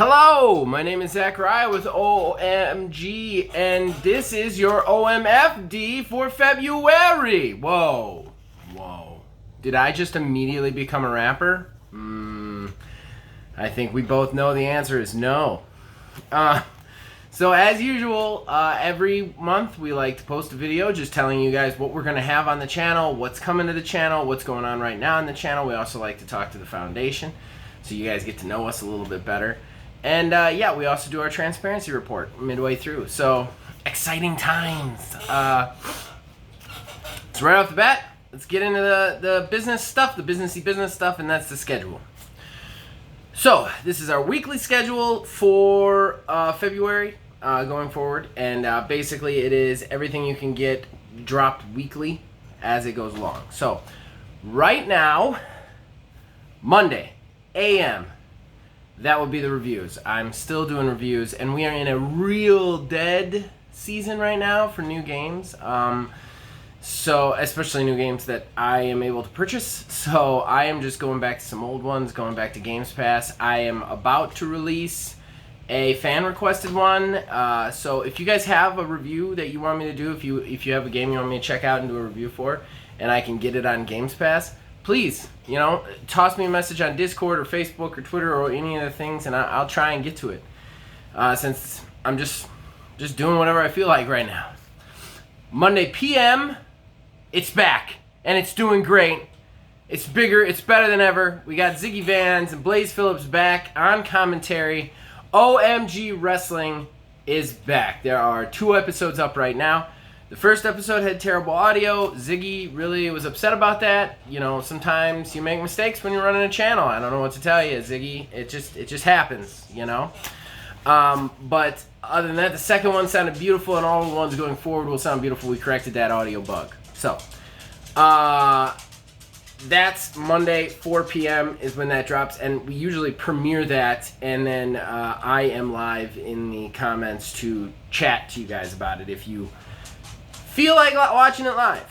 Hello, my name is Zachariah with OMG, and this is your OMFD for February. Whoa. Did I just immediately become a rapper? I think we both know the answer is no. So as usual, every month we like to post a video just telling you guys what we're going to have on the channel, what's coming to the channel, what's going on right now on the channel. We also like to talk to the foundation so you guys get to know us a little bit better. And yeah, we also do our transparency report midway through. So exciting times. So right off the bat, let's get into the business stuff, the businessy business stuff, and that's the schedule. So this is our weekly schedule for February going forward, and basically it is everything you can get dropped weekly as it goes along. So right now, Monday, AM, that would be the reviews. I'm still doing reviews, and we are in a real dead season right now for new games. So especially new games that I am able to purchase. So I am just going back to some old ones, going back to Games Pass. I am about to release a fan requested one. So if you guys have a review that you want me to do, if you have a game you want me to check out and do a review for, and I can get it on Games Pass, please, toss me a message on Discord or Facebook or Twitter or any of the things, and I'll try and get to it. Since I'm just doing whatever I feel like right now. Monday PM, it's back, and it's doing great. It's bigger, it's better than ever. We got Ziggy Vans and Blaze Phillips back on commentary. OMG Wrestling is back. There are 2 episodes up right now. The first episode had terrible audio. Ziggy really was upset about that. Sometimes you make mistakes when you're running a channel. I don't know what to tell you, Ziggy. It just happens, But other than that, the second one sounded beautiful, and all the ones going forward will sound beautiful. We corrected that audio bug. So, that's Monday, 4 p.m. is when that drops, and we usually premiere that, and then I am live in the comments to chat to you guys about it if you feel like watching it live.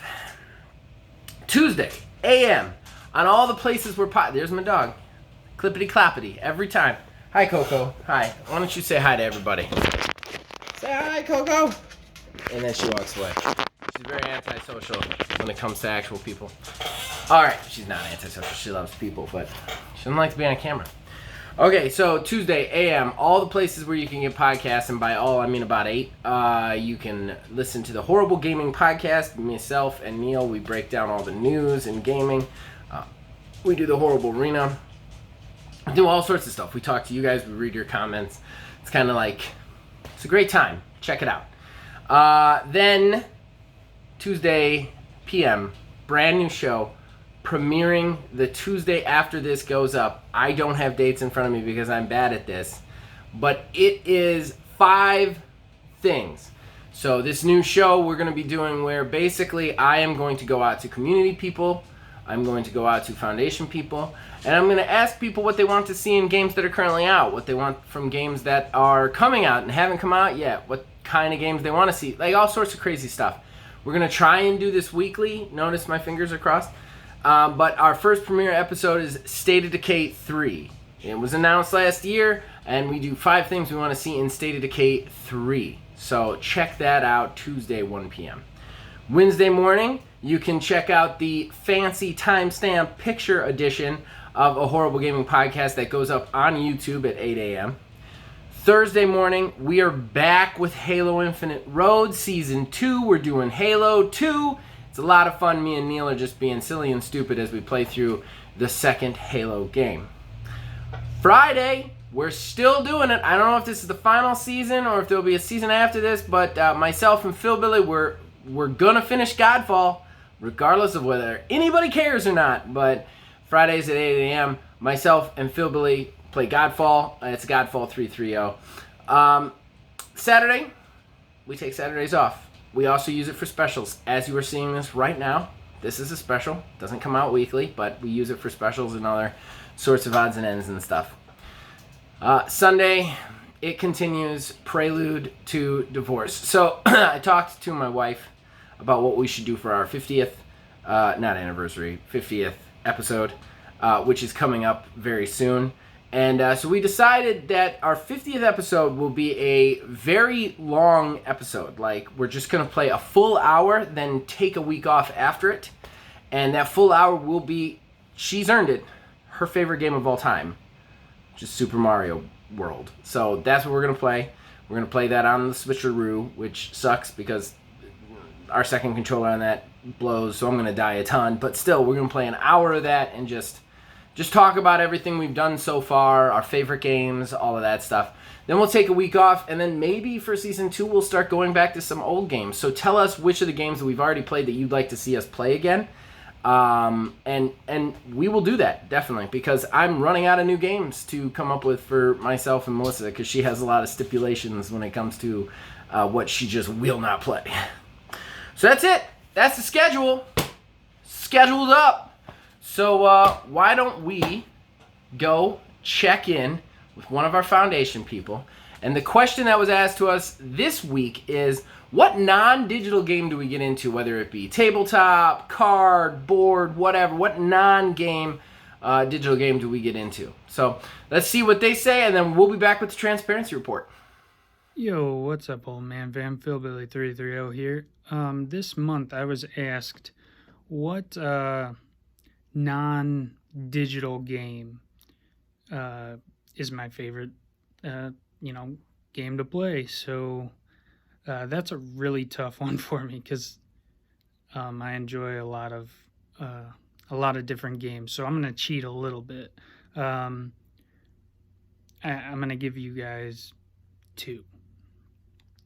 Tuesday, AM, on all the places where there's my dog, clippity clappity, every time. Hi, Coco. Hi. Why don't you say hi to everybody? Say hi, Coco. And then she walks away. She's very antisocial when it comes to actual people. All right, she's not antisocial. She loves people, but she doesn't like to be on camera. Okay, so Tuesday, AM, all the places where you can get podcasts, and by all, I mean about 8. You can listen to the Horrible Gaming Podcast. Myself and Neil, we break down all the news in gaming. We do the Horrible Arena. We do all sorts of stuff. We talk to you guys. We read your comments. It's kind of like, it's a great time. Check it out. Then, Tuesday, PM, brand new show. Premiering the Tuesday after this goes up. I don't have dates in front of me because I'm bad at this, but it is 5 things. So this new show we're going to be doing where basically I am going to go out to community people, I'm going to go out to foundation people, and I'm going to ask people what they want to see in games that are currently out, what they want from games that are coming out and haven't come out yet, what kind of games they want to see, like all sorts of crazy stuff. We're going to try and do this weekly. Notice my fingers are crossed. But our first premiere episode is State of Decay 3. It was announced last year, and we do 5 things we want to see in State of Decay 3. So check that out Tuesday, 1 p.m. Wednesday morning, you can check out the fancy timestamp picture edition of a Horrible Gaming Podcast that goes up on YouTube at 8 a.m. Thursday morning, we are back with Halo Infinite Road Season 2. We're doing Halo 2. It's a lot of fun. Me and Neil are just being silly and stupid as we play through the second Halo game. Friday, we're still doing it. I don't know if this is the final season or if there'll be a season after this, but myself and Phil Billy, we're gonna finish Godfall, regardless of whether anybody cares or not. But Fridays at 8 a.m., myself and Phil Billy play Godfall. It's Godfall 3.3.0. Saturday, we take Saturdays off. We also use it for specials. As you are seeing this right now, this is a special. Doesn't come out weekly, but we use it for specials and other sorts of odds and ends and stuff. Sunday, it continues Prelude to Divorce. So I talked to my wife about what we should do for our 50th, not anniversary, 50th episode, which is coming up very soon. And so we decided that our 50th episode will be a very long episode. Like, we're just going to play a full hour, then take a week off after it. And that full hour will be, she's earned it, her favorite game of all time, which is Super Mario World. So that's what we're going to play. We're going to play that on the switcheroo, which sucks because our second controller on that blows, so I'm going to die a ton. But still, we're going to play an hour of that and just talk about everything we've done so far, our favorite games, all of that stuff. Then we'll take a week off, and then maybe for Season 2 we'll start going back to some old games. So tell us which of the games that we've already played that you'd like to see us play again. And we will do that, definitely, because I'm running out of new games to come up with for myself and Melissa, because she has a lot of stipulations when it comes to what she just will not play. So that's it. That's the schedule. Scheduled up. So why don't we go check in with one of our foundation people. And the question that was asked to us this week is, what non-digital game do we get into, whether it be tabletop, card, board, whatever, what non-game digital game do we get into? So let's see what they say, and then we'll be back with the transparency report. Yo, what's up, old man fam? Philbilly330 here. This month I was asked what non-digital game is my favorite, game to play. So that's a really tough one for me because I enjoy a lot of different games. So I'm gonna cheat a little bit. I'm gonna give you guys two.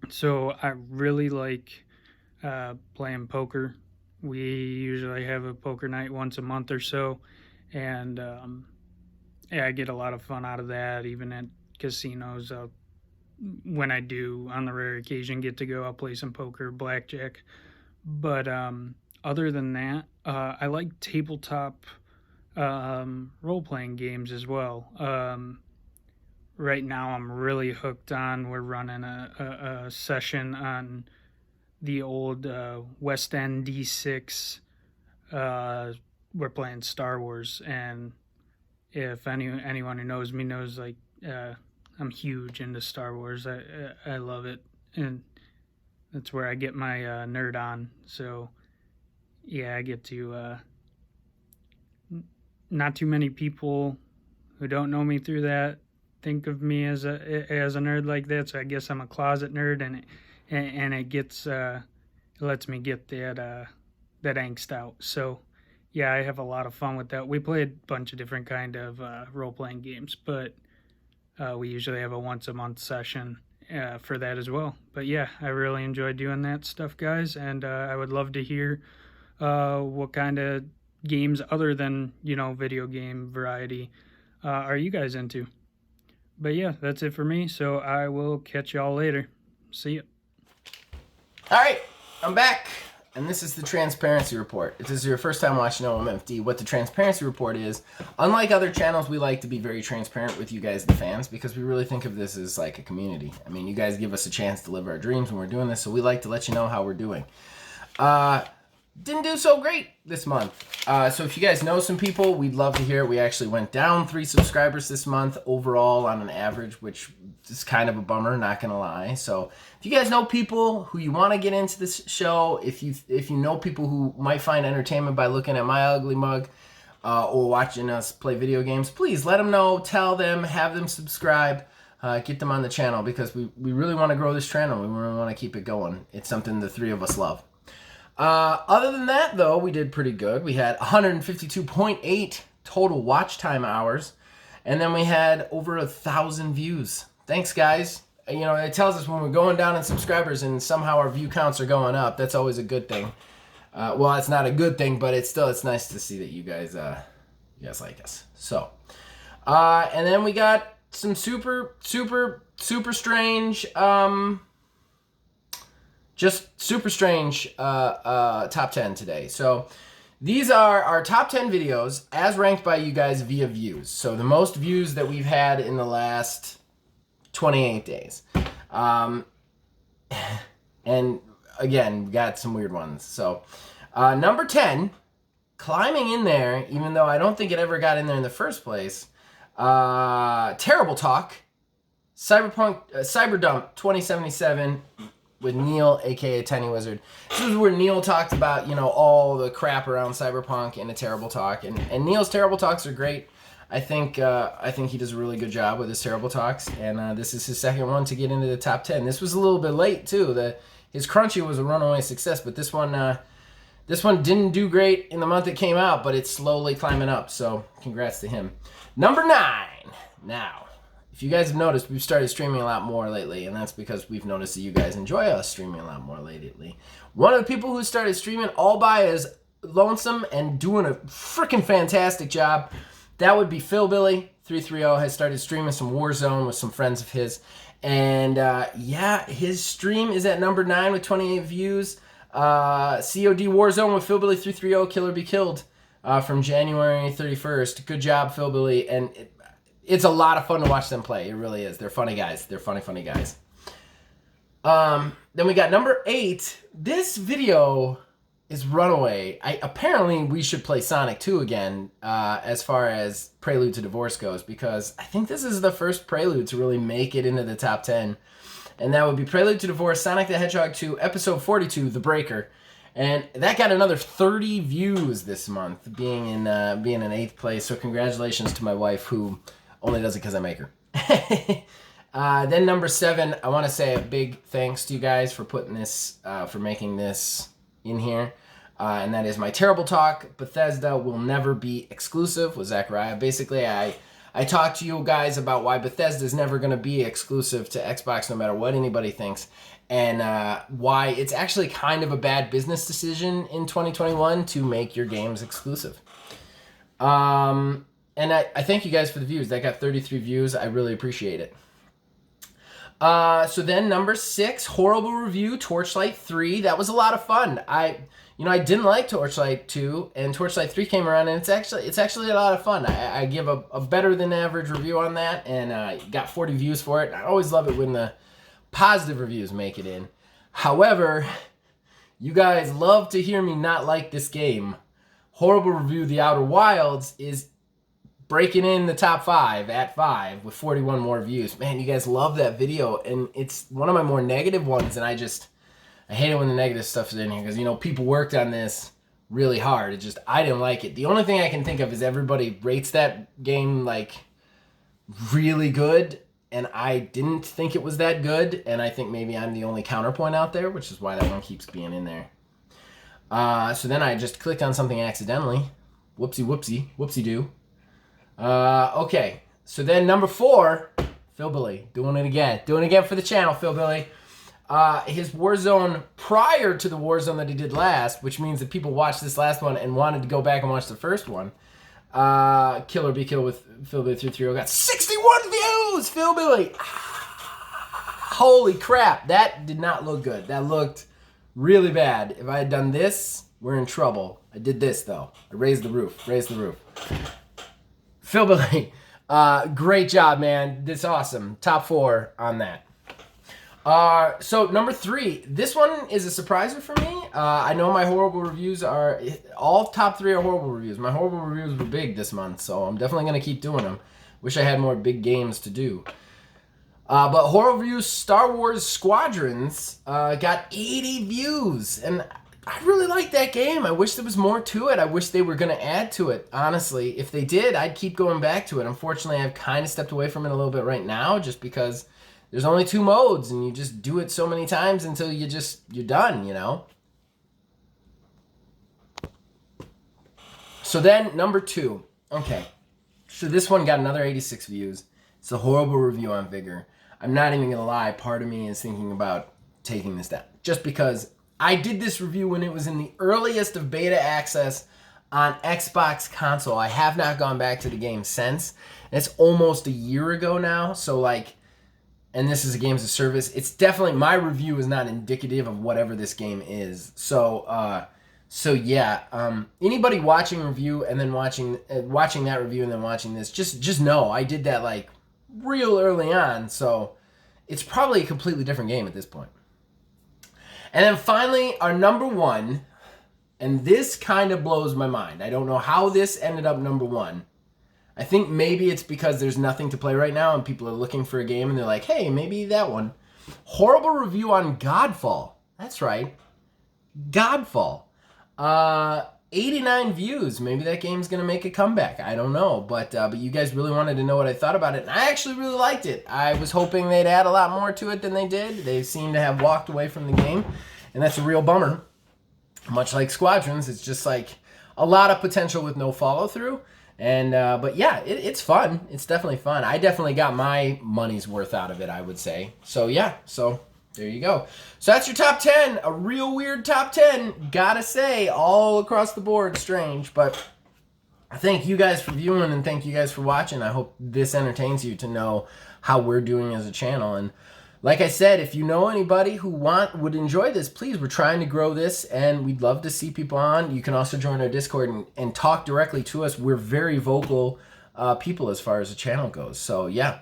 So I really like playing poker. We usually have a poker night once a month or so, and I get a lot of fun out of that. Even at casinos, when I do, on the rare occasion, get to go, I'll play some poker, blackjack. But other than that, I like tabletop role-playing games as well. Right now, I'm really hooked on. We're running a session on the old West End D6. We're playing Star Wars, and if anyone who knows me knows, like, I'm huge into Star Wars. I love it, and that's where I get my nerd on. So yeah, I get to not too many people who don't know me through that think of me as a nerd like that. So I guess I'm a closet nerd, and it gets it lets me get that angst out. So yeah, I have a lot of fun with that. We play a bunch of different kind of role-playing games, but we usually have a once a month session for that as well. But yeah, I really enjoy doing that stuff, guys, and I would love to hear what kind of games other than video game variety are you guys into. But yeah, that's it for me, so I will catch y'all later. See ya. All right, I'm back, and this is the transparency report. If this is your first time watching OMFD, what the transparency report is, unlike other channels, we like to be very transparent with you guys, the fans, because we really think of this as like a community. I mean, you guys give us a chance to live our dreams when we're doing this, so we like to let you know how we're doing. Didn't do so great this month. So if you guys know some people, we'd love to hear it. We actually went down 3 subscribers this month overall on an average, which is kind of a bummer, not gonna lie. So if you guys know people who you want to get into this show, if you know people who might find entertainment by looking at my ugly mug or watching us play video games, please let them know, tell them, have them subscribe, get them on the channel, because we really want to grow this channel. We really want to keep it going. It's something the 3 of us love. Other than that, though, we did pretty good. We had 152.8 total watch time hours, and then we had over 1,000 views. Thanks, guys. It tells us when we're going down in subscribers and somehow our view counts are going up. That's always a good thing. Well, it's not a good thing, but it's nice to see that you guys like us. So, and then we got some super strange, just super strange top 10 today. So these are our top 10 videos as ranked by you guys via views. So the most views that we've had in the last 28 days. And again, we got some weird ones. So number 10, climbing in there, even though I don't think it ever got in there in the first place, Terrible Talk, Cyberdump 2077 with Neil, aka Tiny Wizard. This is where Neil talked about, all the crap around Cyberpunk in a Terrible Talk, and Neil's Terrible Talks are great. I think he does a really good job with his Terrible Talks, and this is his second one to get into the top 10. This was a little bit late too. His Crunchy was a runaway success, but this one didn't do great in the month it came out, but it's slowly climbing up. So congrats to him. Number 9. Now, if you guys have noticed, we've started streaming a lot more lately, and that's because we've noticed that you guys enjoy us streaming a lot more lately. One of the people who started streaming all by his lonesome and doing a freaking fantastic job, that would be Philbilly330, has started streaming some Warzone with some friends of his. And his stream is at number 9 with 28 views. COD Warzone with Philbilly330, Killer Be Killed, from January 31st. Good job, Philbilly. And it's a lot of fun to watch them play. It really is. They're funny guys. They're funny guys. Then we got number 8. This video is runaway. Apparently we should play Sonic 2 again, as far as Prelude to Divorce goes, because I think this is the first Prelude to really make it into the top 10. And that would be Prelude to Divorce, Sonic the Hedgehog 2, Episode 42, The Breaker. And that got another 30 views this month, being in 8th place. So congratulations to my wife, who only does it because I make her. Then number 7, I want to say a big thanks to you guys for putting this, for making this in here. And that is my Terrible Talk. Bethesda will never be exclusive with Zachariah. Basically, I talked to you guys about why Bethesda is never going to be exclusive to Xbox no matter what anybody thinks. And why it's actually kind of a bad business decision in 2021 to make your games exclusive. And I thank you guys for the views. That got 33 views. I really appreciate it. So then number 6, horrible review, Torchlight 3. That was a lot of fun. I didn't like Torchlight 2, and Torchlight 3 came around, and it's actually a lot of fun. I give a better than average review on that, and got 40 views for it. I always love it when the positive reviews make it in. However, you guys love to hear me not like this game. Horrible review, The Outer Wilds is breaking in the top 5 at 5 with 41 more views. Man, you guys love that video, and it's one of my more negative ones, and I hate it when the negative stuff is in here, because, people worked on this really hard. I didn't like it. The only thing I can think of is everybody rates that game, really good, and I didn't think it was that good, and I think maybe I'm the only counterpoint out there, which is why that one keeps being in there. So then I just clicked on something accidentally. Whoopsie-doo. Okay, so then number 4, Philbilly, doing it again for the channel, Philbilly. His Warzone prior to the Warzone that he did last, which means that people watched this last one and wanted to go back and watch the first one. Killer Be Killed with Philbilly330 got 61 views, Philbilly. Holy crap, that did not look good. That looked really bad. If I had done this, we're in trouble. I did this though. I raised the roof. Philbilly, great job, man. This is awesome. Top 4 on that. So number 3, this one is a surpriser for me. I know my horrible reviews all top 3 are horrible reviews. My horrible reviews were big this month, so I'm definitely going to keep doing them. Wish I had more big games to do. But horrible reviews, Star Wars Squadrons, got 80 views, and I really like that game. I wish there was more to it. I wish they were going to add to it, honestly. If they did, I'd keep going back to it. Unfortunately, I've kind of stepped away from it a little bit right now, just because there's only 2 modes, and you just do it so many times until you're done, So then, number 2. Okay. So this one got another 86 views. It's a horrible review on Vigor. I'm not even going to lie. Part of me is thinking about taking this down. Just because I did this review when it was in the earliest of beta access on Xbox console. I have not gone back to the game since. It's almost a year ago now. So, and this is a games of service. It's definitely, my review is not indicative of whatever this game is. So yeah, anybody watching review and then watching that review and then watching this, just know I did that real early on. So it's probably a completely different game at this point. And then finally, our number 1, and this kind of blows my mind. I don't know how this ended up number 1. I think maybe it's because there's nothing to play right now and people are looking for a game and they're like, hey, maybe that one. Horrible review on Godfall. That's right. Godfall. 89 views. Maybe that game's going to make a comeback. I don't know. But you guys really wanted to know what I thought about it. And I actually really liked it. I was hoping they'd add a lot more to it than they did. They seem to have walked away from the game. And that's a real bummer. Much like Squadrons, it's just like a lot of potential with no follow through. And but yeah, it's fun. It's definitely fun. I definitely got my money's worth out of it, I would say. So yeah, so there you go. So that's your top 10. A real weird top 10. Gotta say, all across the board, strange. But thank you guys for viewing and thank you guys for watching. I hope this entertains you to know how we're doing as a channel. And like I said, if you know anybody who would enjoy this, please, we're trying to grow this and we'd love to see people on. You can also join our Discord and talk directly to us. We're very vocal people as far as the channel goes. So yeah.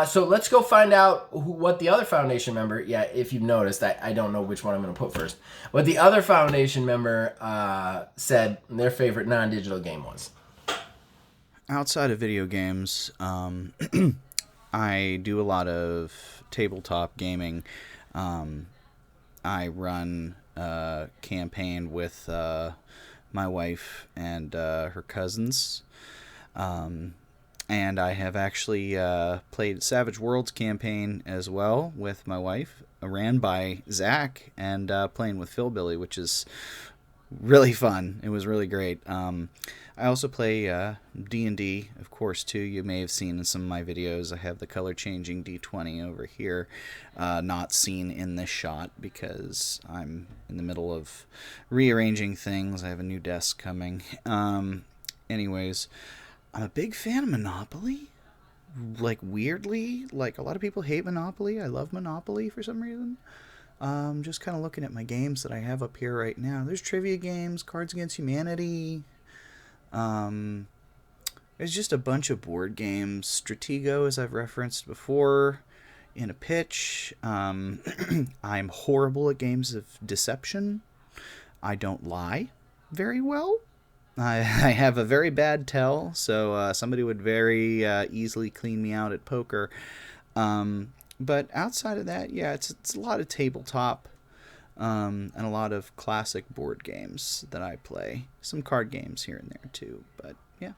So let's go find out what the other Foundation member, yeah, if you've noticed, I don't know which one I'm going to put first. What the other Foundation member said their favorite non-digital game was. Outside of video games, I do a lot of tabletop gaming. I run a campaign with my wife and her cousins. And I have actually played Savage Worlds campaign as well with my wife, ran by Zach, and playing with Philbilly, which is really fun. It was really great. I also play D&D, of course, too. You may have seen in some of my videos, I have the color-changing D20 over here, not seen in this shot because I'm in the middle of rearranging things. I have a new desk coming. Anyways, I'm a big fan of Monopoly. Like, weirdly, like, a lot of people hate Monopoly. I love Monopoly for some reason. Just kind of looking at my games that I have up here right now. There's trivia games, Cards Against Humanity. There's just a bunch of board games. Stratego, as I've referenced before, in a pitch. I'm horrible at games of deception. I don't lie very well. I have a very bad tell, so somebody would very easily clean me out at poker. But outside of that, yeah, it's a lot of tabletop and a lot of classic board games that I play. Some card games here and there too, but yeah.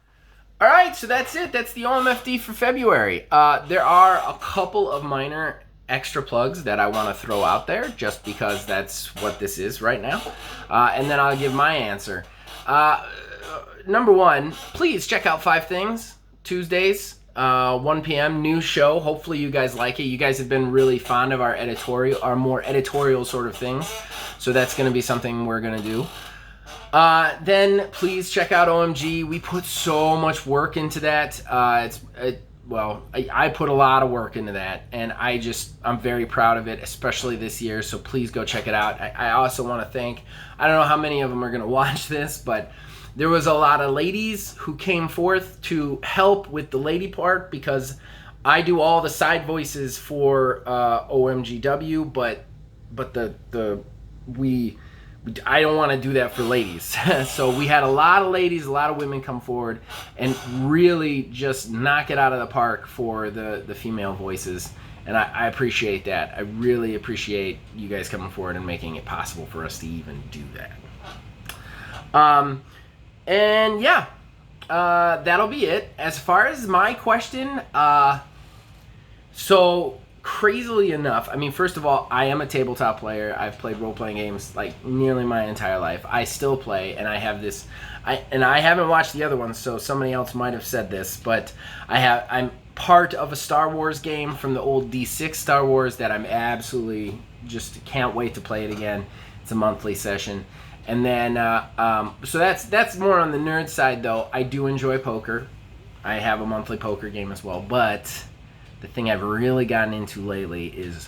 All right, so that's it. That's the OMFD for February. There are a couple of minor extra plugs that I want to throw out there just because that's what this is right now. And then I'll give my answer. Number one, please check out 5 Things, Tuesdays, 1 p.m., new show. Hopefully you guys like it. You guys have been really fond of our more editorial sort of things. So that's going to be something we're going to do. Then please check out OMG. We put so much work into that. I put a lot of work into that, and I'm very proud of it, especially this year. So please go check it out. I also want to thank, I don't know how many of them are going to watch this, but there was a lot of ladies who came forth to help with the lady part because I do all the side voices for OMGW, but I don't want to do that for ladies. So we had a lot of ladies, a lot of women come forward and really just knock it out of the park for the female voices. And I appreciate that. I really appreciate you guys coming forward and making it possible for us to even do that. And yeah, that'll be it. As far as my question, so crazily enough, I mean, first of all, I am a tabletop player. I've played role-playing games like nearly my entire life. I still play, and I have this, and I haven't watched the other ones, so somebody else might have said this, but I'm part of a Star Wars game from the old D6 Star Wars that I'm absolutely just can't wait to play it again. It's a monthly session. And then, so that's more on the nerd side, though. I do enjoy poker. I have a monthly poker game as well. But the thing I've really gotten into lately is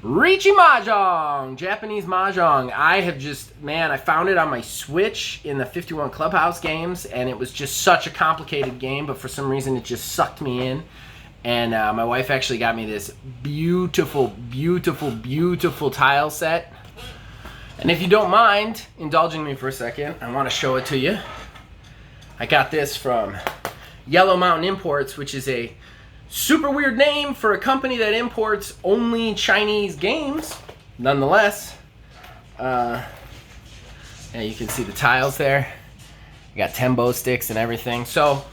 Riichi Mahjong, Japanese Mahjong. I found it on my Switch in the 51 Clubhouse games, and it was just such a complicated game, but for some reason it just sucked me in. And my wife actually got me this beautiful, beautiful, beautiful tile set. And if you don't mind indulging me for a second, I want to show it to you. I got this from Yellow Mountain Imports, which is a super weird name for a company that imports only Chinese games. Nonetheless, yeah, you can see the tiles there. You got Tembo sticks and everything. So,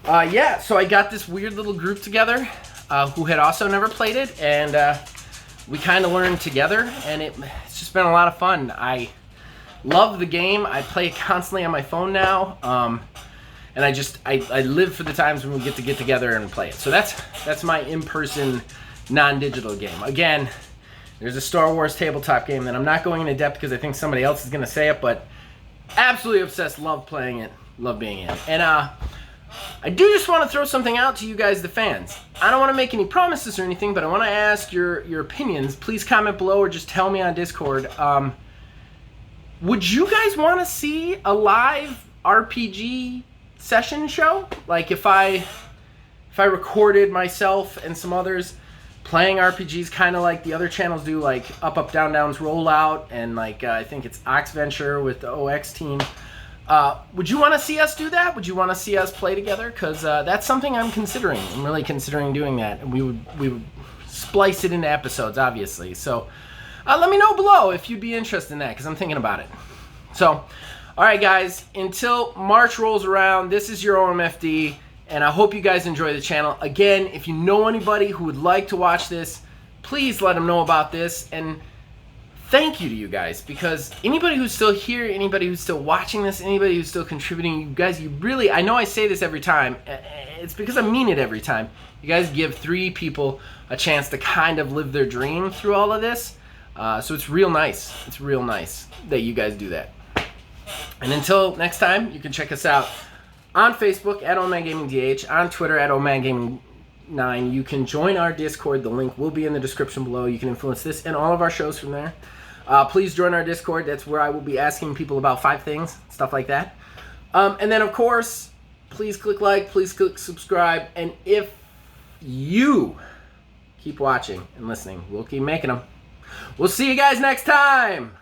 yeah, so I got this weird little group together who had also never played it, and we kind of learned together, and it's just been a lot of fun. I love the game. I play it constantly on my phone now, and I live for the times when we get together and play it. So that's my in-person, non-digital game. Again, there's a Star Wars tabletop game that I'm not going into depth because I think somebody else is going to say it, but absolutely obsessed, love playing it, love being in. And I do just want to throw something out to you guys, the fans. I don't want to make any promises or anything, but I want to ask your opinions. Please comment below or just tell me on Discord. Would you guys want to see a live RPG session show? Like if I recorded myself and some others playing RPGs kind of like the other channels do, like Up Up Down Down's Rollout, and like I think it's Ox Venture with the OX team. Would you want to see us do that? Would you want to see us play together? Because that's something I'm considering. I'm really considering doing that, and we would splice it into episodes, obviously. So let me know below if you'd be interested in that, because I'm thinking about it. So, all right, guys. Until March rolls around, this is your OMFD. And I hope you guys enjoy the channel. Again, if you know anybody who would like to watch this, please let them know about this. And thank you to you guys, because anybody who's still here, anybody who's still watching this, anybody who's still contributing, you guys, you really, I know I say this every time. It's because I mean it every time. You guys give 3 people a chance to kind of live their dream through all of this. So it's real nice. It's real nice that you guys do that. And until next time, you can check us out on Facebook at OldManGamingDH, on Twitter at OldManGaming9. You can join our Discord. The link will be in the description below. You can influence this and all of our shows from there. Please join our Discord. That's where I will be asking people about 5 things, stuff like that. And then, of course, please click like, please click subscribe. And if you keep watching and listening, we'll keep making them. We'll see you guys next time.